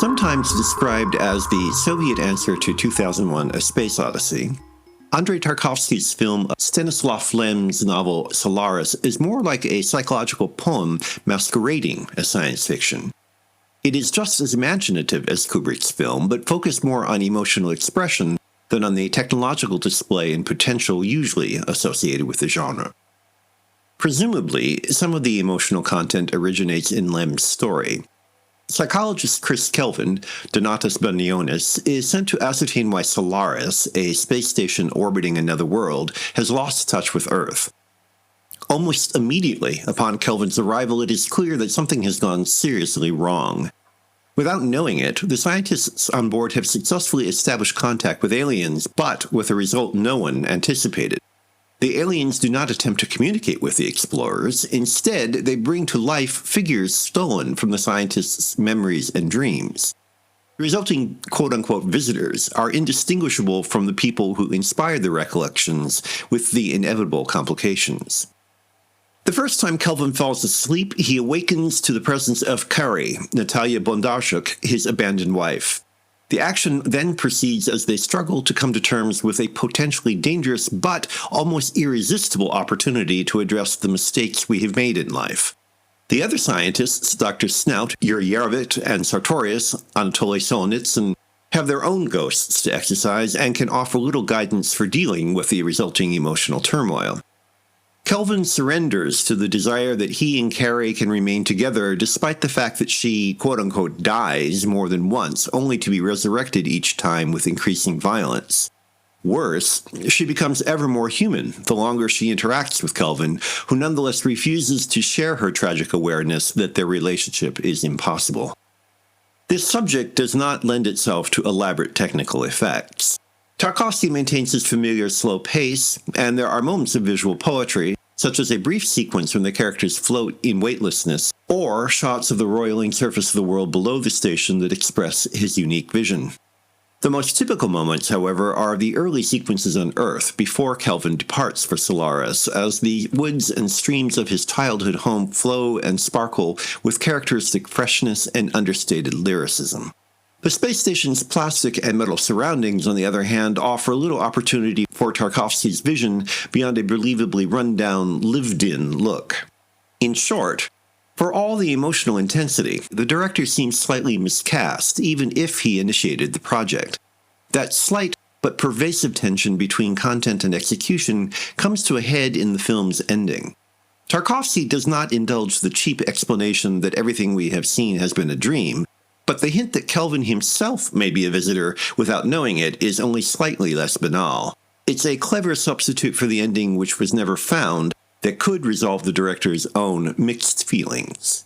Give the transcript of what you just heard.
Sometimes described as the Soviet answer to 2001: A Space Odyssey, Andrei Tarkovsky's film Stanislav Lem's novel Solaris is more like a psychological poem masquerading as science fiction. It is just as imaginative as Kubrick's film, but focused more on emotional expression than on the technological display and potential usually associated with the genre. Presumably, some of the emotional content originates in Lem's story. Psychologist Chris Kelvin, Donatas Banionis, is sent to ascertain why Solaris, a space station orbiting another world, has lost touch with Earth. Almost immediately upon Kelvin's arrival, it is clear that something has gone seriously wrong. Without knowing it, the scientists on board have successfully established contact with aliens, but with a result no one anticipated. The aliens do not attempt to communicate with the explorers. Instead, they bring to life figures stolen from the scientists' memories and dreams. The resulting quote-unquote visitors are indistinguishable from the people who inspired the recollections, with the inevitable complications. The first time Kelvin falls asleep, he awakens to the presence of Kari, Natalia Bondarchuk, his abandoned wife. The action then proceeds as they struggle to come to terms with a potentially dangerous but almost irresistible opportunity to address the mistakes we have made in life. The other scientists, Dr. Snout, Yuri Yarovit, and Sartorius, Anatoly Solonitsyn, have their own ghosts to exercise and can offer little guidance for dealing with the resulting emotional turmoil. Kelvin surrenders to the desire that he and Carrie can remain together despite the fact that she, quote-unquote, dies more than once, only to be resurrected each time with increasing violence. Worse, she becomes ever more human the longer she interacts with Kelvin, who nonetheless refuses to share her tragic awareness that their relationship is impossible. This subject does not lend itself to elaborate technical effects. Tarkovsky maintains his familiar slow pace, and there are moments of visual poetry, such as a brief sequence when the characters float in weightlessness, or shots of the roiling surface of the world below the station that express his unique vision. The most typical moments, however, are the early sequences on Earth before Kelvin departs for Solaris, as the woods and streams of his childhood home flow and sparkle with characteristic freshness and understated lyricism. The space station's plastic and metal surroundings, on the other hand, offer little opportunity for Tarkovsky's vision beyond a believably run-down, lived-in look. In short, for all the emotional intensity, the director seems slightly miscast, even if he initiated the project. That slight but pervasive tension between content and execution comes to a head in the film's ending. Tarkovsky does not indulge the cheap explanation that everything we have seen has been a dream, but the hint that Kelvin himself may be a visitor without knowing it is only slightly less banal. It's a clever substitute for the ending which was never found that could resolve the director's own mixed feelings.